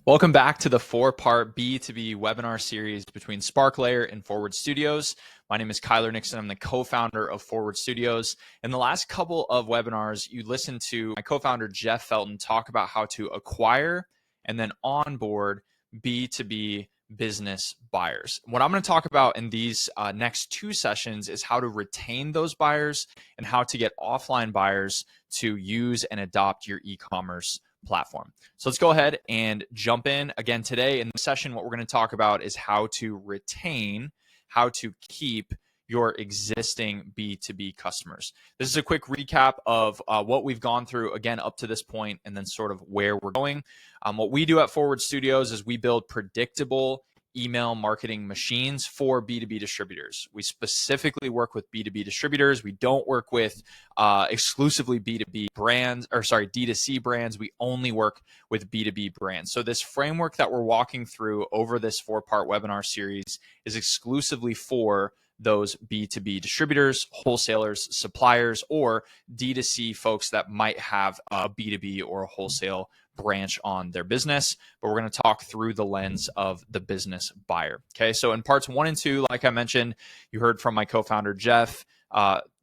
Welcome back to the four-part B2B webinar series between SparkLayer and Forward Studios. My name is Kyler Nixon. I'm the co-founder of Forward Studios. In the last couple of webinars, you listened to my co-founder, Jeff Felton, talk about how to acquire and then onboard B2B business buyers. What I'm going to talk about in these next two sessions is how to retain those buyers and how to get offline buyers to use and adopt your e-commerce platform. So let's go ahead and jump in. Again, today in the session, what we're going to talk about is how to retain, how to keep your existing B2B customers. This is a quick recap of what we've gone through, again, up to this point, and then sort of where we're going. What we do at Forward Studios is we build predictable email marketing machines for B2B distributors. We specifically work with B2B distributors. We don't work with exclusively B2B brands, or sorry, D2C brands. We only work with B2B brands. So this framework that we're walking through over this four-part webinar series is exclusively for those B2B distributors, wholesalers, suppliers, or D2C folks that might have a B2B or a wholesale branch on their business, but we're going to talk through the lens of the business buyer. Okay, so in parts 1 and 2, like I mentioned, you heard from my co-founder Jeff,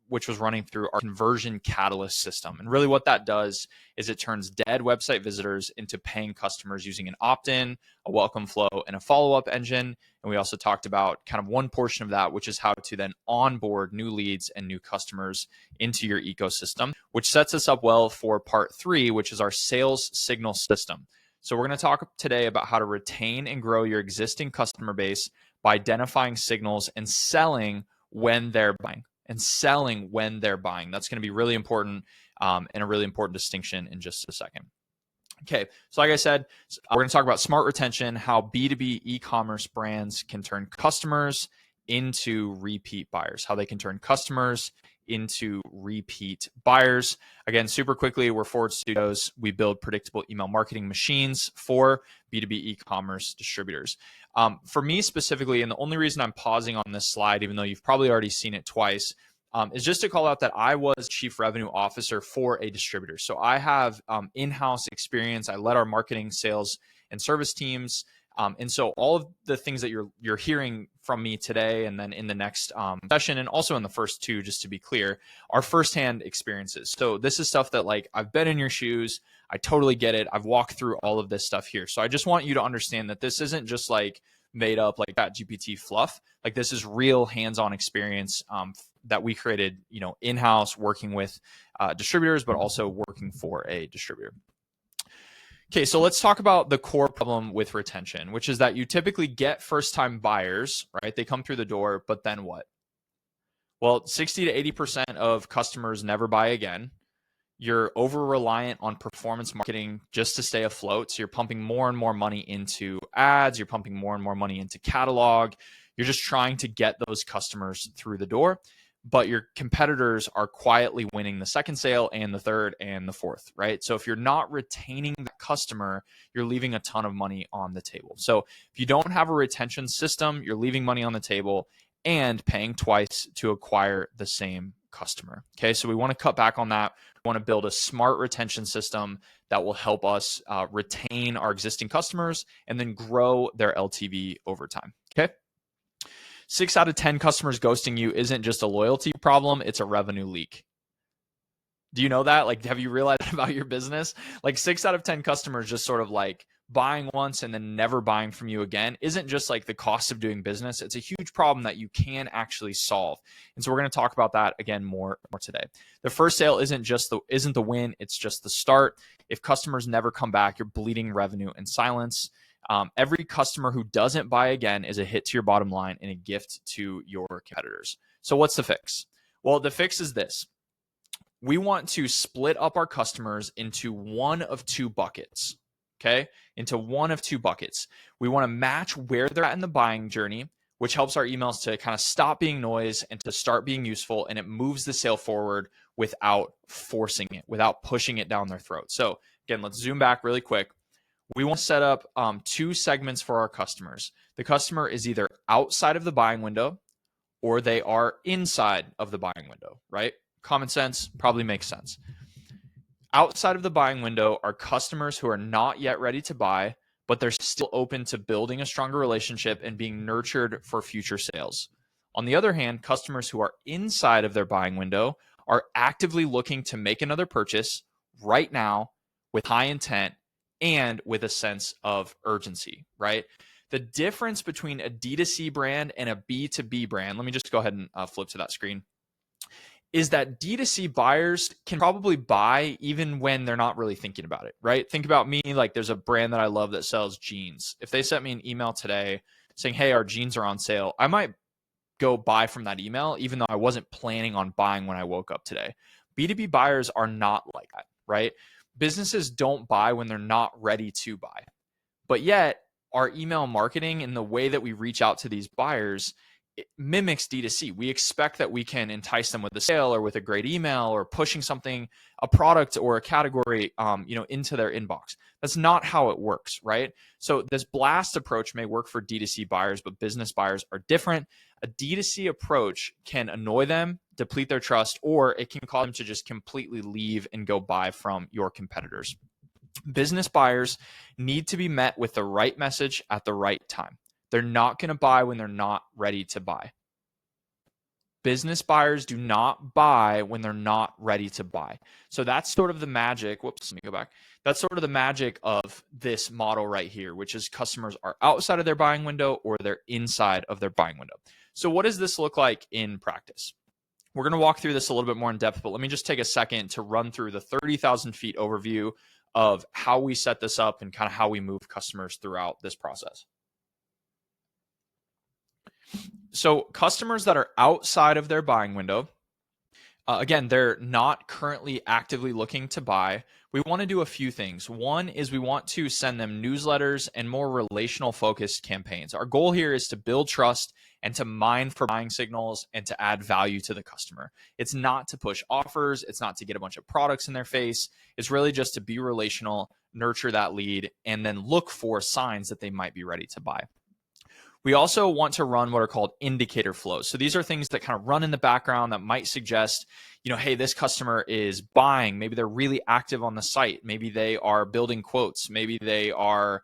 which was running through our conversion catalyst system. And really what that does is it turns dead website visitors into paying customers using an opt-in, a welcome flow, and a follow-up engine. And we also talked about kind of one portion of that, which is how to then onboard new leads and new customers into your ecosystem, which sets us up well for part 3, which is our sales signal system. So we're going to talk today about how to retain and grow your existing customer base by identifying signals and selling when they're buying. That's going to be really important and a really important distinction in just a second. Okay, so like I said, we're going to talk about smart retention, how B2B e-commerce brands can turn customers into repeat buyers, how they can turn customers into repeat buyers. Again, super quickly, we're Forward Studios. We build predictable email marketing machines for B2B e-commerce distributors. For me specifically, and the only reason I'm pausing on this slide, even though you've probably already seen it twice, is just to call out that I was Chief Revenue Officer for a distributor. So I have in-house experience. I led our marketing, sales, and service teams. And so all of the things that you're hearing from me today and then in the next session and also in the first two, just to be clear, are firsthand experiences. So this is stuff that like I've been in your shoes. I totally get it. I've walked through all of this stuff here. So I just want you to understand that this isn't just like made up like that GPT fluff. Like this is real hands-on experience that we created, in-house working with distributors, but also working for a distributor. Okay, so let's talk about the core problem with retention, which is that you typically get first-time buyers, right? They come through the door, but then what? Well, 60 to 80% of customers never buy again. You're over-reliant on performance marketing just to stay afloat. So you're pumping more and more money into ads. You're pumping more and more money into catalog. You're just trying to get those customers through the door. But your competitors are quietly winning the second sale and the third and the fourth, right? So if you're not retaining the customer, you're leaving a ton of money on the table. So if you don't have a retention system, you're leaving money on the table and paying twice to acquire the same customer. Okay, so we want to cut back on that. We want to build a smart retention system that will help us retain our existing customers and then grow their LTV over time. Okay. 6 out of 10 customers ghosting you isn't just a loyalty problem, it's a revenue leak. Do you know that? Like, have you realized about your business? Like 6 out of 10 customers just sort of like buying once and then never buying from you again isn't just like the cost of doing business. It's a huge problem that you can actually solve. And so we're going to talk about that again more today. The first sale isn't the win, it's just the start. If customers never come back, you're bleeding revenue in silence. Every customer who doesn't buy again is a hit to your bottom line and a gift to your competitors. So what's the fix? Well, the fix is this. We want to split up our customers into one of two buckets, okay? Into one of two buckets. We want to match where they're at in the buying journey, which helps our emails to kind of stop being noise and to start being useful, and it moves the sale forward without forcing it, without pushing it down their throat. So again, let's zoom back really quick. We want to set up two segments for our customers. The customer is either outside of the buying window or they are inside of the buying window, right? Common sense, probably makes sense. Outside of the buying window are customers who are not yet ready to buy, but they're still open to building a stronger relationship and being nurtured for future sales. On the other hand, customers who are inside of their buying window are actively looking to make another purchase right now with high intent and with a sense of urgency, right? The difference between a D2C brand and a B2B brand, let me just go ahead and flip to that screen, is that D2C buyers can probably buy even when they're not really thinking about it, right? Think about me, like there's a brand that I love that sells jeans. If they sent me an email today saying, hey, our jeans are on sale, I might go buy from that email, even though I wasn't planning on buying when I woke up today. B2B buyers are not like that, right? Businesses don't buy when they're not ready to buy. But yet, our email marketing and the way that we reach out to these buyers, it mimics D2C. We expect that we can entice them with a sale or with a great email or pushing something, a product or a category, into their inbox. That's not how it works, right? So this blast approach may work for D2C buyers, but business buyers are different. A D2C approach can annoy them, deplete their trust, or it can cause them to just completely leave and go buy from your competitors. Business buyers need to be met with the right message at the right time. They're not going to buy when they're not ready to buy. Business buyers do not buy when they're not ready to buy. So that's sort of the magic. Whoops, let me go back. That's sort of the magic of this model right here, which is customers are outside of their buying window or they're inside of their buying window. So what does this look like in practice? We're going to walk through this a little bit more in depth, but let me just take a second to run through the 30,000 feet overview of how we set this up and kind of how we move customers throughout this process. So customers that are outside of their buying window, again, they're not currently actively looking to buy. We want to do a few things. One is we want to send them newsletters and more relational focused campaigns. Our goal here is to build trust and to mine for buying signals and to add value to the customer. It's not to push offers. It's not to get a bunch of products in their face. It's really just to be relational, nurture that lead, and then look for signs that they might be ready to buy. We also want to run what are called indicator flows. So these are things that kind of run in the background that might suggest, hey, this customer is buying. Maybe they're really active on the site. Maybe they are building quotes. Maybe they are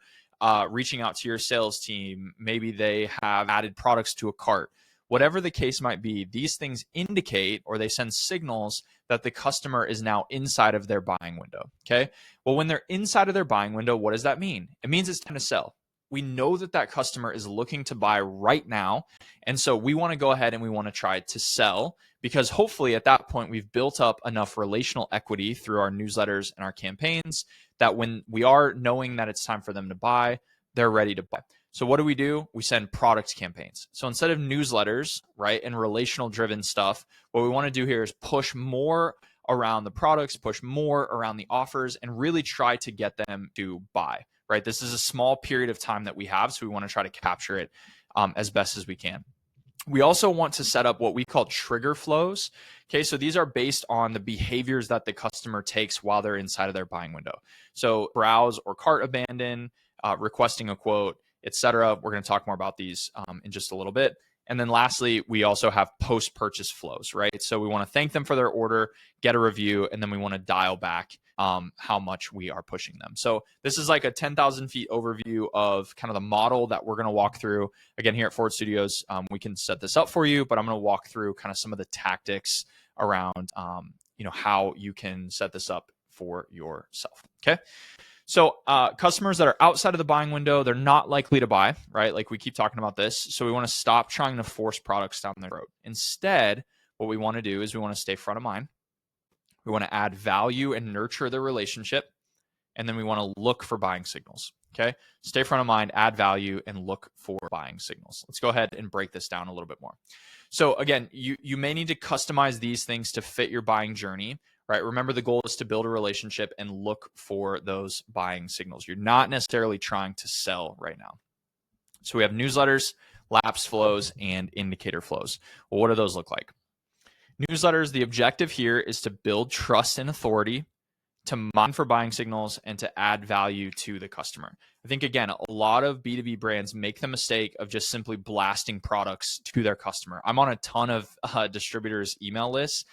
reaching out to your sales team. Maybe they have added products to a cart. Whatever the case might be, these things indicate or they send signals that the customer is now inside of their buying window. Okay. Well, when they're inside of their buying window, what does that mean? It means it's time to sell. We know that that customer is looking to buy right now. And so we want to go ahead and we want to try to sell because hopefully at that point, we've built up enough relational equity through our newsletters and our campaigns that when we are knowing that it's time for them to buy, they're ready to buy. So what do? We send product campaigns. So instead of newsletters, right, and relational driven stuff, what we want to do here is push more around the products, push more around the offers, and really try to get them to buy. Right? This is a small period of time that we have, so we want to try to capture it as best as we can. We also want to set up what we call trigger flows. Okay, so these are based on the behaviors that the customer takes while they're inside of their buying window. So browse or cart abandon, requesting a quote, etc. We're going to talk more about these in just a little bit. And then lastly, we also have post-purchase flows, right? So we want to thank them for their order, get a review, and then we want to dial back how much we are pushing them. So this is like a 10,000 feet overview of kind of the model that we're going to walk through. Again, here at Forward Studios, we can set this up for you, but I'm going to walk through kind of some of the tactics around, how you can set this up for yourself. Okay. So customers that are outside of the buying window, they're not likely to buy, right? Like we keep talking about this. So we want to stop trying to force products down their throat. Instead, what we want to do is we want to stay front of mind. We want to add value and nurture the relationship. And then we want to look for buying signals. Okay. Stay front of mind, add value, and look for buying signals. Let's go ahead and break this down a little bit more. So again, you may need to customize these things to fit your buying journey. Right. Remember, the goal is to build a relationship and look for those buying signals. You're not necessarily trying to sell right now. So we have newsletters, lapse flows, and indicator flows. Well, what do those look like? Newsletters, the objective here is to build trust and authority, to mine for buying signals, and to add value to the customer. I think, again, a lot of B2B brands make the mistake of just simply blasting products to their customer. I'm on a ton of distributors' email lists.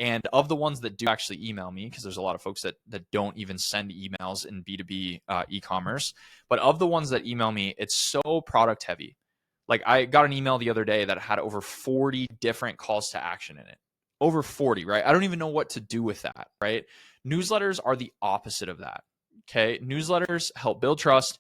And of the ones that do actually email me, because there's a lot of folks that don't even send emails in B2B e-commerce, but of the ones that email me, it's so product heavy. Like I got an email the other day that had over 40 different calls to action in it. Over 40, right? I don't even know what to do with that, right? Newsletters are the opposite of that. Okay. Newsletters help build trust.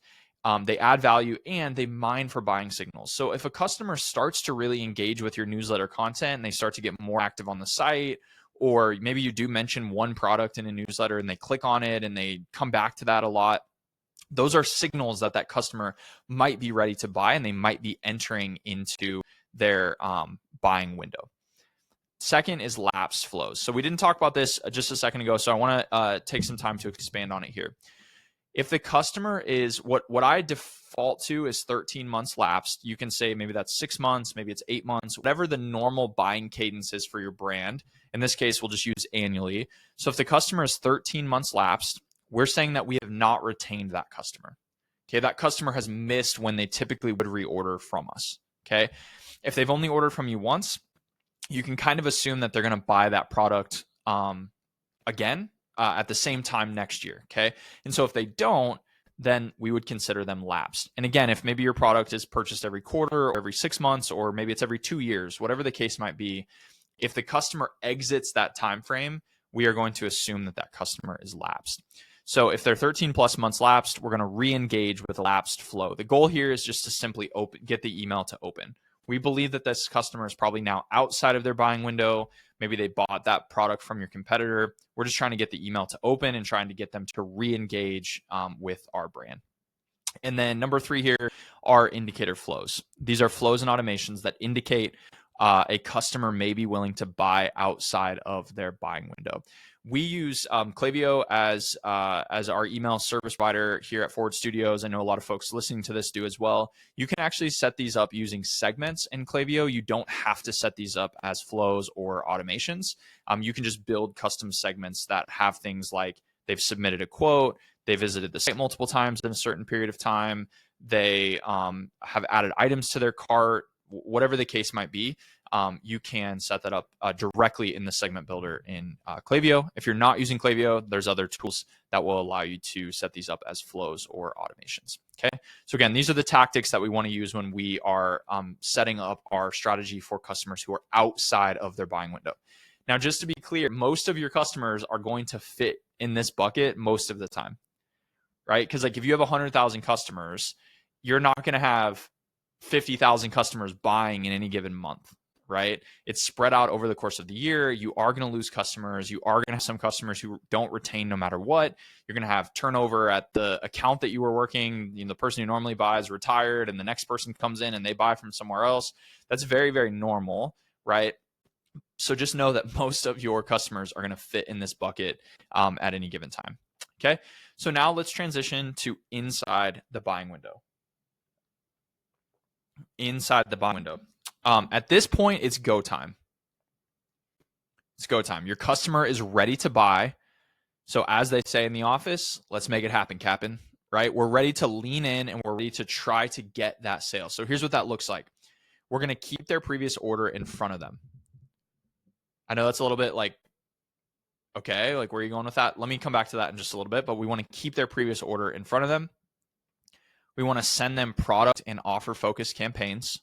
They add value and they mine for buying signals. So if a customer starts to really engage with your newsletter content and they start to get more active on the site, or maybe you do mention one product in a newsletter and they click on it and they come back to that a lot, those are signals that customer might be ready to buy and they might be entering into their buying window. Second is lapsed flows. So we didn't talk about this just a second ago, so I want to take some time to expand on it here. If the customer is, what I default to is 13 months lapsed, you can say maybe that's 6 months, maybe it's 8 months, whatever the normal buying cadence is for your brand. In this case, we'll just use annually. So if the customer is 13 months lapsed, we're saying that we have not retained that customer. Okay, that customer has missed when they typically would reorder from us. Okay, if they've only ordered from you once, you can kind of assume that they're going to buy that product again at the same time next year. Okay, and so if they don't, then we would consider them lapsed. And again, if maybe your product is purchased every quarter or every 6 months, or maybe it's every 2 years, whatever the case might be, if the customer exits that time frame, we are going to assume that that customer is lapsed. So if they're 13 plus months lapsed, we're going to re-engage with a lapsed flow. The goal here is just to simply get the email to open. We believe that this customer is probably now outside of their buying window. Maybe they bought that product from your competitor. We're just trying to get the email to open and trying to get them to re-engage with our brand. And then number 3 here are indicator flows. These are flows and automations that indicate a customer may be willing to buy outside of their buying window. We use Klaviyo as our email service provider here at Forward Studios. I know a lot of folks listening to this do as well. You can actually set these up using segments in Klaviyo. You don't have to set these up as flows or automations. You can just build custom segments that have things like they've submitted a quote, they visited the site multiple times in a certain period of time, they have added items to their cart, whatever the case might be. You can set that up directly in the segment builder in Klaviyo. If you're not using Klaviyo, there's other tools that will allow you to set these up as flows or automations. Okay. So again, these are the tactics that we want to use when we are setting up our strategy for customers who are outside of their buying window. Now, just to be clear, most of your customers are going to fit in this bucket most of the time, right? Because like if you have 100,000 customers, you're not going to have 50,000 customers buying in any given month, right? It's spread out over the course of the year. You are going to lose customers. You are going to have some customers who don't retain no matter what. You're going to have turnover at the account that you were working. The person who normally buys retired and the next person comes in and they buy from somewhere else. That's very, very normal, right? So just know that most of your customers are going to fit in this bucket at any given time. Okay. So now let's transition to inside the buying window. Inside the buying window. At this point, it's go time. It's go time. Your customer is ready to buy. So as they say in the office, let's make it happen, Captain, right? We're ready to lean in and we're ready to try to get that sale. So here's what that looks like. We're going to keep their previous order in front of them. I know that's a little bit like, okay, like where are you going with that? Let me come back to that in just a little bit, but we want to keep their previous order in front of them. We want to send them product and offer focused campaigns.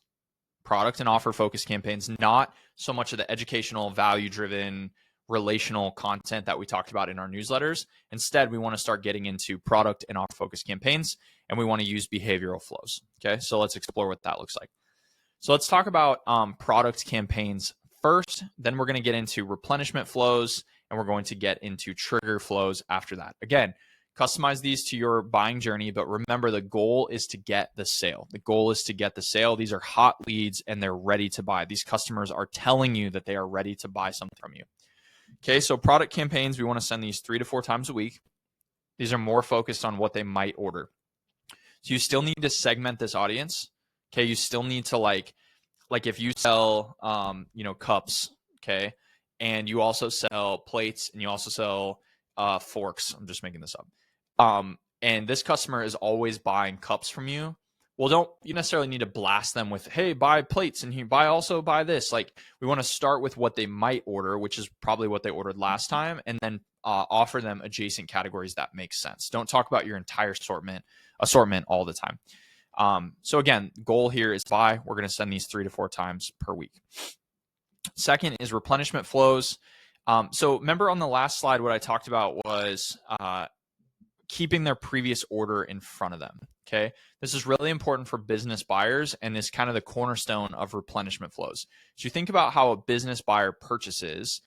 Product and offer focused campaigns, not so much of the educational, value driven, relational content that we talked about in our newsletters. Instead, we want to start getting into product and offer focused campaigns, and we want to use behavioral flows. Okay, so let's explore what that looks like. So let's talk about product campaigns first, then we're going to get into replenishment flows, and we're going to get into trigger flows after that. Again, customize these to your buying journey, but remember the goal is to get the sale. The goal is to get the sale. These are hot leads and they're ready to buy. These customers are telling you that they are ready to buy something from you. Okay, so product campaigns, we want to send these 3 to 4 times a week. These are more focused on what they might order. So you still need to segment this audience. Okay, you still need to like if you sell cups, okay, and you also sell plates and you also sell forks. I'm just making this up. And this customer is always buying cups from you. Well, don't you necessarily need to blast them with, hey, buy plates and here, buy this. Like, we want to start with what they might order, which is probably what they ordered last time, and then offer them adjacent categories that make sense. Don't talk about your entire assortment all the time. So again, goal here is buy. We're going to send these 3 to 4 times per week. Second is replenishment flows. So remember on the last slide, what I talked about was keeping their previous order in front of them. Okay. This is really important for business buyers and is kind of the cornerstone of replenishment flows. So you think about how a business buyer purchases.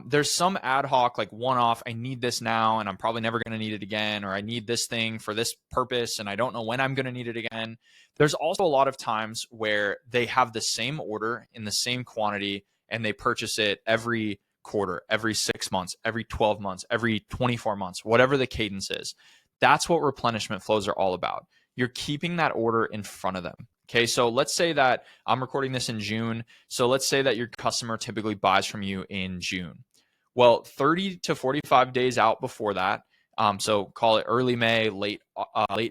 There's some ad hoc, like one-off, I need this now and I'm probably never going to need it again, or I need this thing for this purpose and I don't know when I'm going to need it again. There's also a lot of times where they have the same order in the same quantity and they purchase it every quarter, every 6 months, every 12 months, every 24 months, whatever the cadence is. That's what replenishment flows are all about. You're keeping that order in front of them. Okay, so let's say that I'm recording this in June. So let's say that your customer typically buys from you in June. Well, 30 to 45 days out before that, so call it early May, late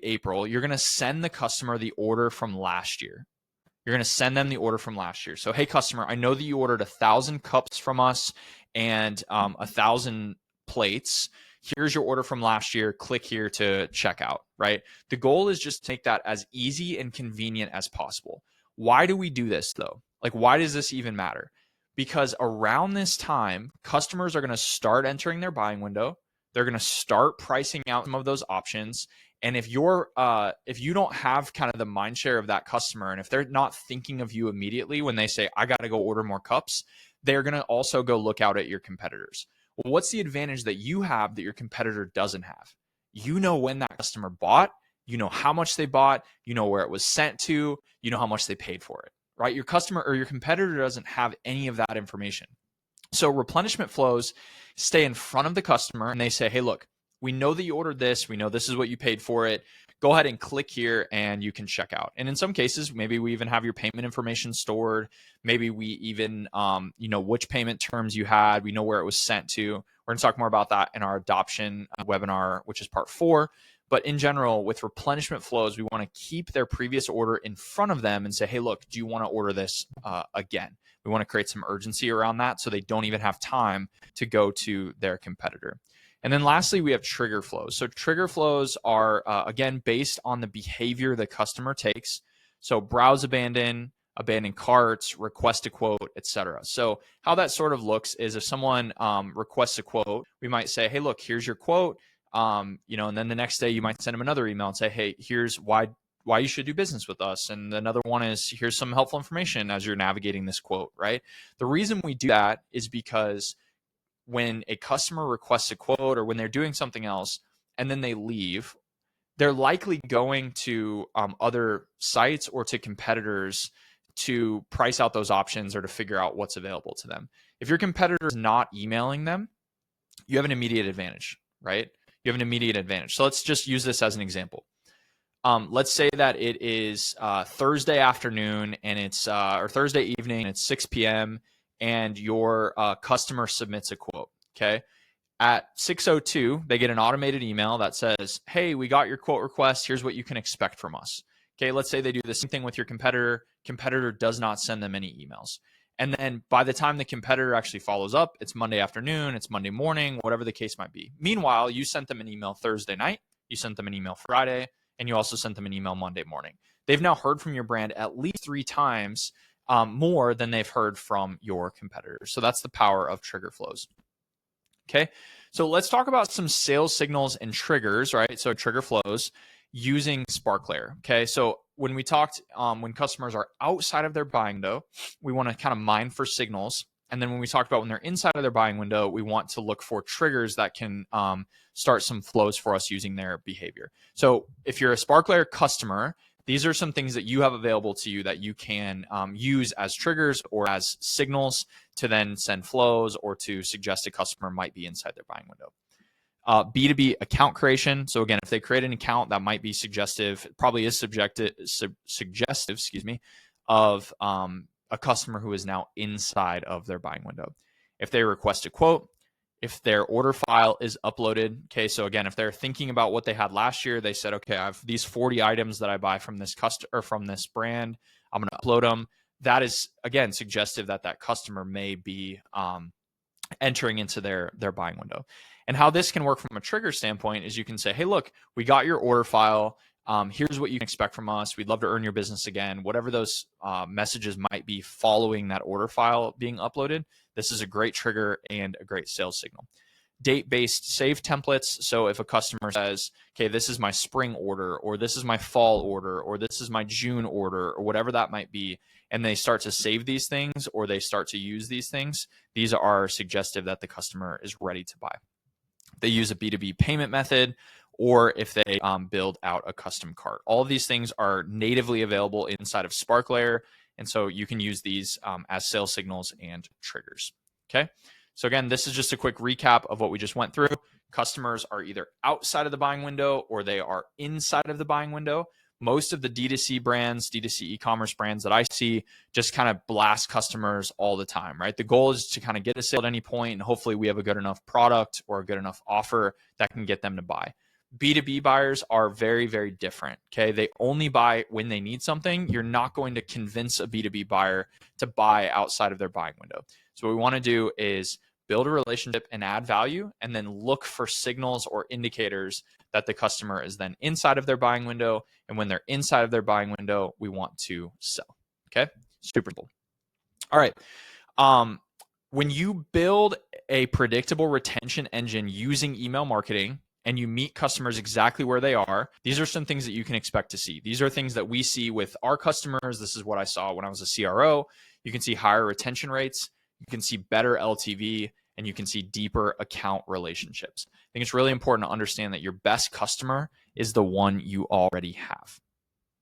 April, you're going to send the customer the order from last year. You're going to send them the order from last year. So, hey, customer, I know that you ordered 1,000 cups from us and 1,000 plates. Here's your order from last year. Click here to check out, right? The goal is just to make that as easy and convenient as possible. Why do we do this, though? Like, why does this even matter? Because around this time, customers are going to start entering their buying window. They're going to start pricing out some of those options. And if you don't have kind of the mind share of that customer, and if they're not thinking of you immediately when they say, I got to go order more cups, they're going to also go look out at your competitors. Well, what's the advantage that you have that your competitor doesn't have? You know when that customer bought, you know how much they bought, you know where it was sent to, you know how much they paid for it, right? Your customer or your competitor doesn't have any of that information. So replenishment flows stay in front of the customer and they say, hey, look, we know that you ordered this. We know this is what you paid for it. Go ahead and click here and you can check out. And in some cases, maybe we even have your payment information stored. Maybe we even, which payment terms you had. We know where it was sent to. We're going to talk more about that in our adoption webinar, which is part 4. But in general, with replenishment flows, we want to keep their previous order in front of them and say, hey, look, do you want to order this again? We want to create some urgency around that so they don't even have time to go to their competitor. And then lastly, we have trigger flows. So trigger flows are, again, based on the behavior the customer takes. So browse abandon carts, request a quote, etc. So how that sort of looks is if someone requests a quote, we might say, hey, look, here's your quote. And then the next day you might send them another email and say, hey, here's why you should do business with us. And another one is, here's some helpful information as you're navigating this quote, right? The reason we do that is because when a customer requests a quote or when they're doing something else and then they leave, they're likely going to other sites or to competitors to price out those options or to figure out what's available to them. If your competitor is not emailing them, you have an immediate advantage, right? You have an immediate advantage. So let's just use this as an example. Let's say that it is Thursday afternoon and it's or Thursday evening and it's 6 p.m. and your customer submits a quote. Okay. At 6:02, they get an automated email that says, hey, we got your quote request. Here's what you can expect from us. Okay. Let's say they do the same thing with your competitor. Competitor does not send them any emails. And then by the time the competitor actually follows up, it's Monday afternoon, it's Monday morning, whatever the case might be. Meanwhile, you sent them an email Thursday night, you sent them an email Friday, and you also sent them an email Monday morning. They've now heard from your brand at least 3 times more than they've heard from your competitors. So that's the power of trigger flows. Okay, so let's talk about some sales signals and triggers, right? So trigger flows using SparkLayer. Okay, so when we talked, when customers are outside of their buying window, we want to kind of mine for signals. And then when we talked about when they're inside of their buying window, we want to look for triggers that can start some flows for us using their behavior. So if you're a SparkLayer customer, these are some things that you have available to you that you can use as triggers or as signals to then send flows or to suggest a customer might be inside their buying window. B2B account creation. So again, if they create an account that might be suggestive, probably is suggestive, of a customer who is now inside of their buying window. If they request a quote, if their order file is uploaded. Okay, so again, if they're thinking about what they had last year, they said, okay, I have these 40 items that I buy from this customer or from this brand. I'm going to upload them. That is, again, suggestive that that customer may be entering into their buying window. And how this can work from a trigger standpoint is you can say, hey, look, we got your order file. Here's what you can expect from us. We'd love to earn your business again. Whatever those messages might be following that order file being uploaded, this is a great trigger and a great sales signal. Date-based save templates. So if a customer says, okay, this is my spring order, or this is my fall order, or this is my June order, or whatever that might be, and they start to save these things or they start to use these things, these are suggestive that the customer is ready to buy. They use a B2B payment method, or if they build out a custom cart. All of these things are natively available inside of SparkLayer, and so you can use these as sales signals and triggers. Okay, so again, this is just a quick recap of what we just went through. Customers are either outside of the buying window or they are inside of the buying window. Most of the D2C brands, D2C e-commerce brands that I see just kind of blast customers all the time, right? The goal is to kind of get a sale at any point, and hopefully we have a good enough product or a good enough offer that can get them to buy. B2B buyers are very, very different, okay? They only buy when they need something. You're not going to convince a B2B buyer to buy outside of their buying window. So what we want to do is build a relationship and add value, and then look for signals or indicators that the customer is then inside of their buying window. And when they're inside of their buying window, we want to sell. Okay, super simple. All right. When you build a predictable retention engine using email marketing and you meet customers exactly where they are, these are some things that you can expect to see. These are things that we see with our customers. This is what I saw when I was a CRO. You can see higher retention rates. You can see better LTV, and you can see deeper account relationships. I think it's really important to understand that your best customer is the one you already have.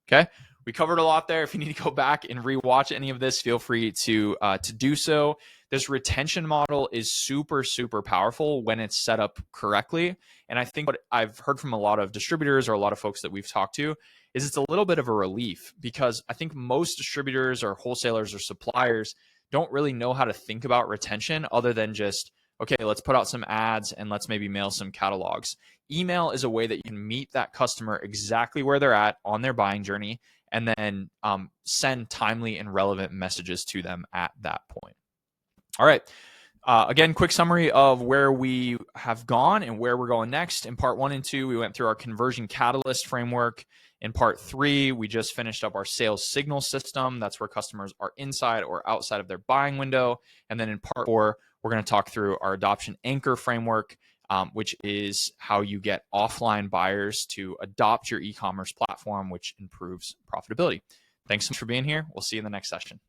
Okay, we covered a lot there. If you need to go back and rewatch any of this, feel free to do so. This retention model is super, super powerful when it's set up correctly. And I think what I've heard from a lot of distributors or a lot of folks that we've talked to is it's a little bit of a relief, because I think most distributors or wholesalers or suppliers don't really know how to think about retention other than just, okay, let's put out some ads and let's maybe mail some catalogs. Email is a way that you can meet that customer exactly where they're at on their buying journey, and then send timely and relevant messages to them at that point. All right. Again, quick summary of where we have gone and where we're going next. In part 1 and 2, we went through our conversion catalyst framework. In part 3, we just finished up our sales signal system. That's where customers are inside or outside of their buying window. And then in part 4, we're going to talk through our adoption anchor framework, which is how you get offline buyers to adopt your e-commerce platform, which improves profitability. Thanks so much for being here. We'll see you in the next session.